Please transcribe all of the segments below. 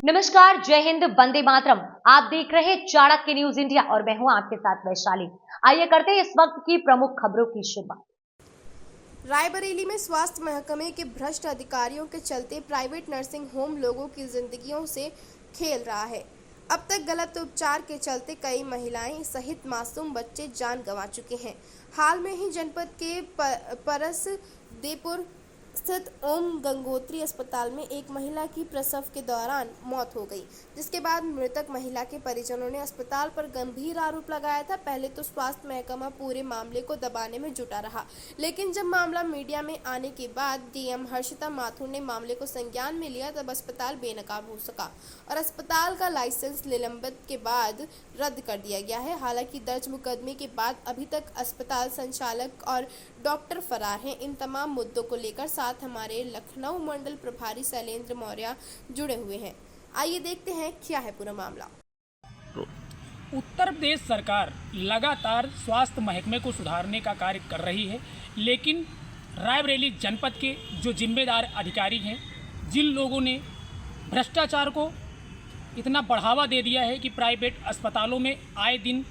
नमस्कार, जय हिंद, वंदे मातरम। आप देख रहे हैं चाणक्य न्यूज इंडिया और मैं हूं आपके साथ वैशाली। आइए करते हैं इस वक्त की प्रमुख खबरों की शुरुआत। रायबरेली में स्वास्थ्य महकमे के भ्रष्ट अधिकारियों के चलते प्राइवेट नर्सिंग होम लोगों की जिंदगियों से खेल रहा है। अब तक गलत उपचार के चलते कई महिलाएं सहित मासूम बच्चे जान गंवा चुके हैं। हाल में ही जनपद के परसदेपुर स्थित ओम गंगोत्री अस्पताल में एक महिला की प्रसव के दौरान मौत हो गई, जिसके बाद मृतक महिला के परिजनों ने अस्पताल पर गंभीर आरोप लगाया था। पहले तो स्वास्थ्य महकमा पूरे मामले को दबाने में जुटा रहा, लेकिन जब मामला मीडिया में आने के बाद डीएम हर्षिता माथुर ने मामले को संज्ञान में लिया, तब अस्पताल बेनकाब हो सका और अस्पताल का लाइसेंस निलंबित के बाद रद्द कर दिया गया है। हालांकि दर्ज मुकदमे के बाद अभी तक अस्पताल संचालक और डॉक्टर फरार हैं। इन तमाम मुद्दों को लेकर साथ हमारे लखनऊ मंडल प्रभारी शैलेंद्र मौर्य जुड़े हुए हैं। आइए देखते हैं क्या है पूरा मामला। उत्तर प्रदेश सरकार लगातार स्वास्थ्य महकमे को सुधारने का कार्य कर रही है, लेकिन रायबरेली जनपद के जो जिम्मेदार अधिकारी हैं, जिन लोगों ने भ्रष्टाचार को इतना बढ़ावा दे दिया है कि प्राइवेट अस्पतालों में आए दिन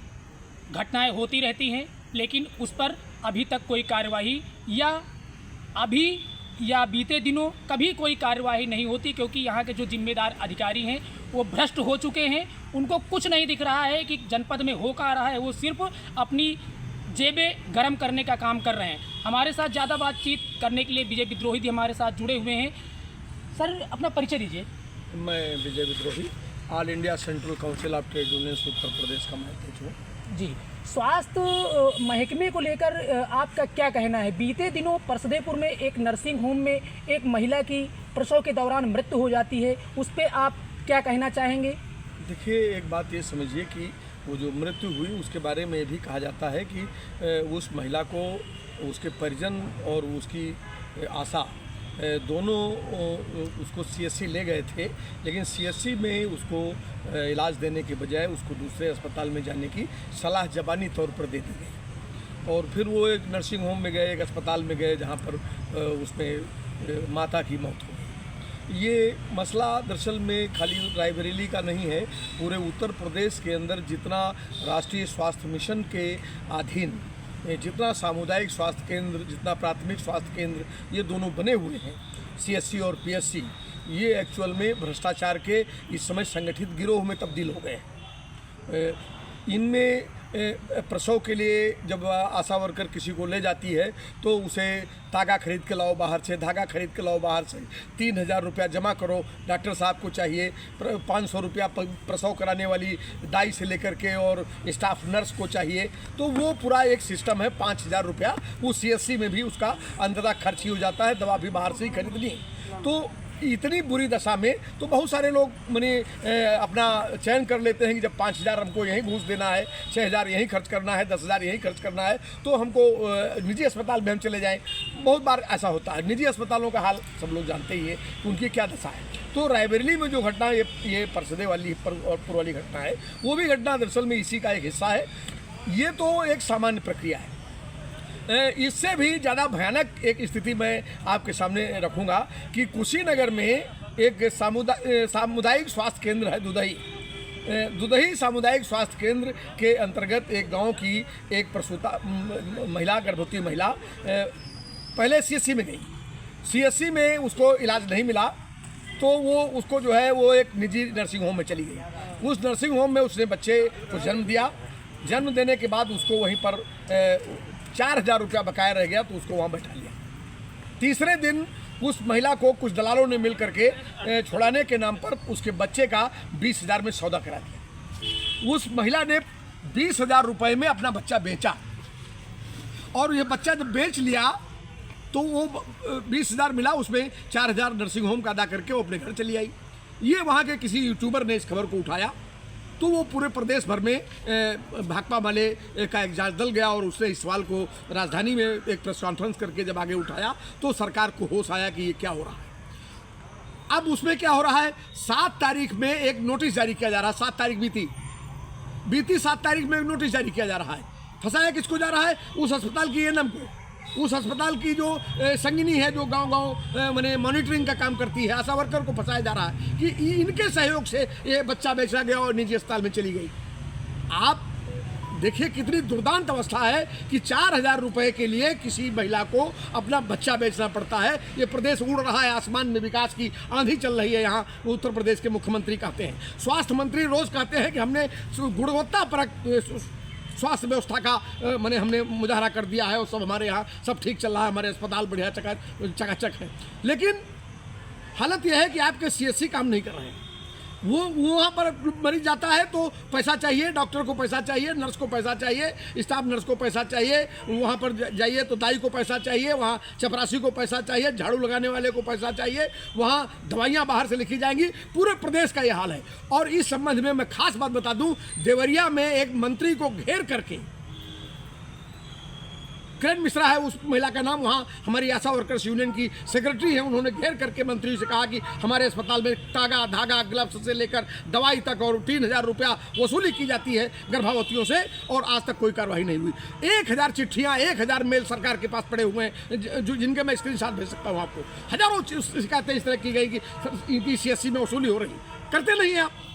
घटनाएं होती रहती हैं, लेकिन उस पर अभी तक कोई कार्यवाही या बीते दिनों कभी कोई कार्यवाही नहीं होती, क्योंकि यहाँ के जो जिम्मेदार अधिकारी हैं वो भ्रष्ट हो चुके हैं। उनको कुछ नहीं दिख रहा है कि जनपद में हो क्या रहा है, वो सिर्फ अपनी जेबें गर्म करने का काम कर रहे हैं। हमारे साथ ज़्यादा बातचीत करने के लिए विजय विद्रोही जी हमारे साथ जुड़े हुए हैं। सर, अपना परिचय दीजिए। मैं Vijay Vidrohi, all India central council of trade unions Uttar Pradesh का अध्यक्ष हूँ। जी, स्वास्थ्य महकमे को लेकर आपका क्या कहना है? बीते दिनों परसदेपुर में एक नर्सिंग होम में एक महिला की प्रसव के दौरान मृत्यु हो जाती है, उस पर आप क्या कहना चाहेंगे? देखिए, एक बात ये समझिए कि वो जो मृत्यु हुई उसके बारे में भी कहा जाता है कि उस महिला को उसके परिजन और उसकी आशा दोनों उसको सीएससी ले गए थे, लेकिन सीएससी में उसको इलाज देने के बजाय उसको दूसरे अस्पताल में जाने की सलाह ज़बानी तौर पर दे दी गई। और फिर वो एक नर्सिंग होम में गए, एक अस्पताल में गए जहाँ पर उसमें माता की मौत हो गई। ये मसला दरअसल में खाली रायबरेली का नहीं है, पूरे उत्तर प्रदेश के अंदर जितना राष्ट्रीय स्वास्थ्य मिशन के अधीन जितना सामुदायिक स्वास्थ्य केंद्र, जितना प्राथमिक स्वास्थ्य केंद्र, ये दोनों बने हुए हैं, सीएससी और पीएससी, ये एक्चुअल में भ्रष्टाचार के इस समय संगठित गिरोह में तब्दील हो गए हैं। इनमें प्रसव के लिए जब आशा वर्कर किसी को ले जाती है तो उसे तागा खरीद के लाओ बाहर से, धागा खरीद के लाओ बाहर से, 3000 रुपया जमा करो, डॉक्टर साहब को चाहिए 500 रुपया प्रसव कराने वाली दाई से लेकर के और स्टाफ नर्स को चाहिए। तो वो पूरा एक सिस्टम है। 5000 रुपया वो सीएससी में भी उसका अंततः खर्च ही हो जाता है, दवा भी बाहर से ही खरीद ली। तो इतनी बुरी दशा में तो बहुत सारे लोग अपना चयन कर लेते हैं कि जब 5000 हमको यहीं घूस देना है, 6000 यहीं खर्च करना है, 10000 यहीं खर्च करना है, तो हमको निजी अस्पताल में हम चले जाएं। बहुत बार ऐसा होता है। निजी अस्पतालों का हाल सब लोग जानते ही है, उनकी क्या दशा है। तो रायबरेली में जो घटना ये परसदे वाली और पुर वाली घटना है, वो भी घटना दरअसल में इसी का एक हिस्सा है। ये तो एक सामान्य प्रक्रिया है। इससे भी ज़्यादा भयानक एक स्थिति मैं आपके सामने रखूँगा कि कुशीनगर में एक सामुदायिक स्वास्थ्य केंद्र है, दुदही सामुदायिक स्वास्थ्य केंद्र के अंतर्गत एक गांव की एक प्रसूता महिला, गर्भवती महिला पहले सीएससी में गई। सीएससी में उसको इलाज नहीं मिला तो वो उसको जो है वो एक निजी नर्सिंग होम में चली गई। उस नर्सिंग होम में उसने बच्चे को जन्म दिया। जन्म देने के बाद उसको वहीं पर 4000 रुपया बकाया रह गया, तो उसको वहाँ बैठा लिया। तीसरे दिन उस महिला को कुछ दलालों ने मिल करके छुड़ाने के नाम पर उसके बच्चे का 20000 में सौदा करा दिया। उस महिला ने 20000 रुपये में अपना बच्चा बेचा, और ये बच्चा जब बेच लिया तो वो 20000 मिला, उसमें 4000 नर्सिंग होम का अदा करके वो अपने घर चली आई। ये वहाँ के किसी यूट्यूबर ने इस खबर को उठाया, तो वो पूरे प्रदेश भर में भाकपा माले का एक जांच दल गया और उसने इस सवाल को राजधानी में एक प्रेस कॉन्फ्रेंस करके जब आगे उठाया तो सरकार को होश आया कि ये क्या हो रहा है। अब उसमें क्या हो रहा है, 7 तारीख में एक नोटिस जारी किया जा रहा है। 7 तारीख बीती 7 तारीख में एक नोटिस जारी किया जा रहा है। फंसाया किसको जा रहा है? उस अस्पताल की एएनएम को। उस अस्पताल की जो संगिनी है, जो गांव-गांव माने मॉनिटरिंग का काम करती है, आशा वर्कर को फंसाया जा रहा है कि इनके सहयोग से ये बच्चा बेचा गया और निजी अस्पताल में चली गई। आप देखिए कितनी दुर्दांत अवस्था है कि 4,000 रुपये के लिए किसी महिला को अपना बच्चा बेचना पड़ता है। ये प्रदेश उड़ रहा है, आसमान में विकास की आंधी चल रही है। यहाँ उत्तर प्रदेश के मुख्यमंत्री कहते हैं, स्वास्थ्य मंत्री रोज कहते हैं कि हमने गुणवत्तापरक स्वास्थ्य व्यवस्था का माने हमने मुजाहरा कर दिया है और सब हमारे यहाँ सब ठीक चल रहा है, हमारे अस्पताल बढ़िया चकाचक है। लेकिन हालत यह है कि आपके CSC काम नहीं कर रहे हैं। वो वहाँ पर मरीज जाता है तो पैसा चाहिए, डॉक्टर को पैसा चाहिए, नर्स को पैसा चाहिए, स्टाफ नर्स को पैसा चाहिए, वहाँ पर जाइए तो दाई को पैसा चाहिए, वहाँ चपरासी को पैसा चाहिए, झाड़ू लगाने वाले को पैसा चाहिए, वहाँ दवाइयाँ बाहर से लिखी जाएंगी। पूरे प्रदेश का ये हाल है। और इस संबंध में मैं खास बात बता दूँ, देवरिया में एक मंत्री को घेर करके, किरण मिश्रा है उस महिला का नाम, वहाँ हमारी आशा वर्कर्स यूनियन की सेक्रेटरी है, उन्होंने घेर करके मंत्री से कहा कि हमारे अस्पताल में तागा धागा ग्लव्स से लेकर दवाई तक और 3,000 रुपया वसूली की जाती है गर्भवतियों से, और आज तक कोई कार्रवाई नहीं हुई। 1,000 चिट्ठियाँ, 1,000 मेल सरकार के पास पड़े हुए हैं जिनके मैं स्क्रीनशॉट भेज सकता हूँ आपको। हजारों शिकायतें इस तरह की गई कि इनकी CSC में वसूली हो रही, करते नहीं हैं आप।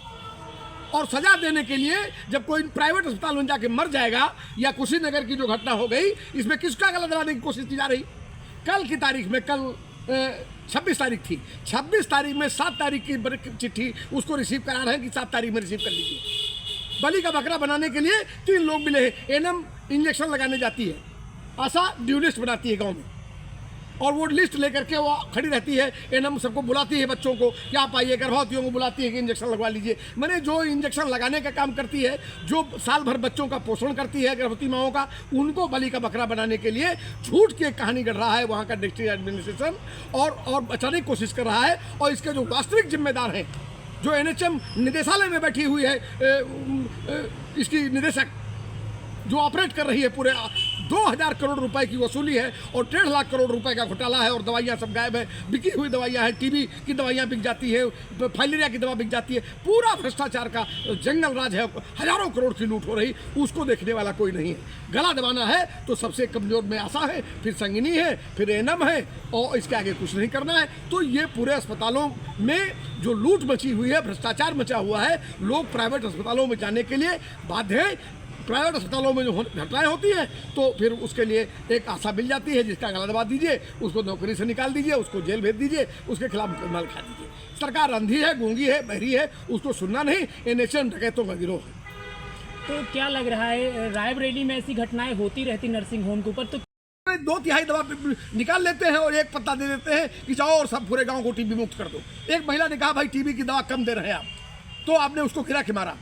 और सजा देने के लिए जब कोई प्राइवेट अस्पताल में जाके मर जाएगा, या कुशीनगर की जो घटना हो गई, इसमें किसका गला दबाने की कोशिश की जा रही। कल की तारीख में, कल 26 तारीख थी, 26 तारीख में 7 तारीख की चिट्ठी उसको रिसीव करा रहे हैं कि 7 तारीख में रिसीव कर लीजिए। बलि का बकरा बनाने के लिए 3 लोग मिले हैं। एनम इंजेक्शन लगाने जाती है, आशा ड्यू लिस्ट बनाती है गाँव में, और वो लिस्ट लेकर के वो खड़ी रहती है। एनम सबको बुलाती है, बच्चों को कि आप आइए, गर्भवतियों को बुलाती है कि इंजेक्शन लगवा लीजिए। मैंने जो इंजेक्शन लगाने का काम करती है, जो साल भर बच्चों का पोषण करती है, गर्भवती माओं का, उनको बलि का बकरा बनाने के लिए झूठ की एक कहानी गढ़ रहा है वहाँ का डिस्ट्रिक्ट एडमिनिस्ट्रेशन, और बचाने की कोशिश कर रहा है। और इसके जो वास्तविक जिम्मेदार हैं, जो NHM निदेशालय में बैठी हुई है, इसकी निदेशक जो ऑपरेट कर रही है, पूरे 2,000 करोड़ रुपए की वसूली है और 1.5 लाख करोड़ रुपए का घोटाला है, और दवाइयाँ सब गायब है, बिकी हुई दवाइयाँ हैं, TB की दवाइयाँ बिक जाती है, फाइलेरिया की दवा बिक जाती है। पूरा भ्रष्टाचार का जंगल राज है, हजारों करोड़ की लूट हो रही, उसको देखने वाला कोई नहीं है। गला दबाना है तो सबसे कमजोर में आशा है, फिर संगिनी है, फिर एनम है, और इसके आगे कुछ नहीं करना है। तो ये पूरे अस्पतालों में जो लूट मची हुई है, भ्रष्टाचार मचा हुआ है, लोग प्राइवेट अस्पतालों में जाने के लिए बाध्य हैं। प्राइवेट अस्पतालों में जो घटनाएं होती हैं तो फिर उसके लिए एक आशा मिल जाती है, जिसका गला दबा दीजिए, उसको नौकरी से निकाल दीजिए, उसको जेल भेज दीजिए, उसके खिलाफ मुकदमा लिखा दीजिए। सरकार अंधी है, गूंगी है, बहरी है, उसको सुनना नहीं। NHM डकैतों का गिरोह है। तो क्या लग रहा है, रायबरेली में ऐसी घटनाएं होती रहती नर्सिंग होम के ऊपर, तो 2/3 दवा निकाल लेते हैं और एक पत्ता दे देते हैं कि जाओ और सब पूरे गाँव को TB मुक्त कर दो। एक महिला ने कहा भाई TB की दवा कम दे रहे हैं आप, तो आपने उसको गिरा के मारा।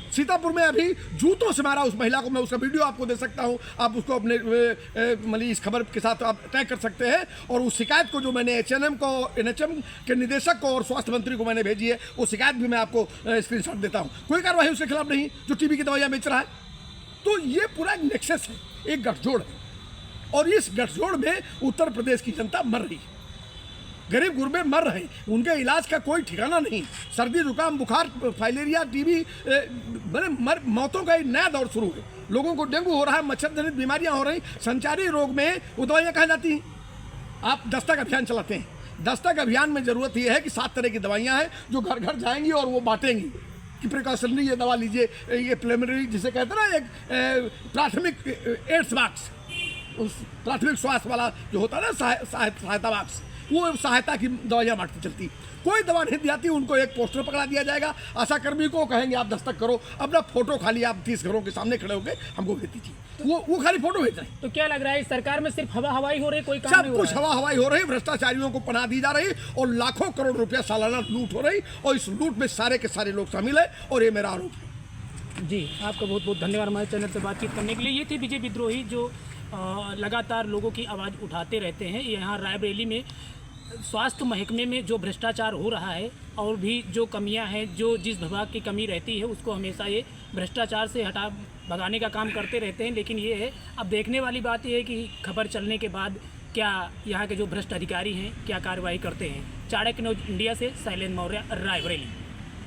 सीतापुर में अभी जूतों से मारा उस महिला को, मैं उसका वीडियो आपको दे सकता हूं, आप उसको अपने मतलब इस खबर के साथ आप तय कर सकते हैं। और उस शिकायत को जो मैंने NHM के निदेशक को और स्वास्थ्य मंत्री को मैंने भेजी है, वो शिकायत भी मैं आपको स्क्रीनशॉट देता हूं। कोई कार्रवाई उसके खिलाफ नहीं जो TB की दवाइयाँ बेच रहा है। तो ये पूरा एक नेक्सस है, एक गठजोड़ है, और इस गठजोड़ में उत्तर प्रदेश की जनता मर रही है, गरीब गुरबे मर रहे हैं, उनके इलाज का कोई ठिकाना नहीं। सर्दी जुकाम बुखार फाइलेरिया TB मौतों का एक नया दौर शुरू है। लोगों को डेंगू हो रहा है, मच्छर जनित बीमारियां हो रही, संचारी रोग में वो दवाइयाँ कहाँ जाती हैं। आप दस्तक अभियान चलाते हैं, दस्तक अभियान में ज़रूरत यह है कि 7 तरह की दवाइयाँ हैं जो घर घर जाएंगी और वो बांटेंगी कि प्रिकॉशनरी ये दवा लीजिए, ये प्रिलिमिनरी जिसे कहते हैं ना, एक प्राथमिक एड्स बॉक्स, उस प्राथमिक स्वास्थ्य वाला जो होता है ना, सहायता बॉक्स, वो सहायता की दवाइयाँ बांटती चलती। कोई दवा नहीं दी जाती, उनको एक पोस्टर पकड़ा दिया जाएगा, आशा कर्मी को कहेंगे आप दस्तक करो, अपना फोटो खाली आप 30 घरों के सामने खड़े होकर हमको भेज दीजिए, वो खाली फोटो भेज रहे हैं। तो क्या लग रहा है सरकार में सिर्फ हवा हवाई हो रही, कोई काम सब नहीं हो कुछ रहा है? हवा हवाई हो रही, भ्रष्टाचारियों को पनाह दी जा रही, और लाखों करोड़ रुपया सालाना लूट हो रही, और इस लूट में सारे के सारे लोग शामिल है, और ये मेरा आरोप है। जी, आपका बहुत बहुत धन्यवाद हमारे चैनल से बातचीत करने के लिए। ये थे विजय विद्रोही, जो लगातार लोगों की आवाज़ उठाते रहते हैं। यहाँ रायबरेली में स्वास्थ्य महकमे में जो भ्रष्टाचार हो रहा है, और भी जो कमियां हैं, जो जिस विभाग की कमी रहती है उसको हमेशा ये भ्रष्टाचार से भगाने का काम करते रहते हैं। लेकिन ये है, अब देखने वाली बात ये है कि खबर चलने के बाद क्या यहाँ के जो भ्रष्ट अधिकारी हैं क्या कार्रवाई करते हैं। चाणक्य न्यूज़ इंडिया से शैलेंद्र मौर्य, रायबरेली।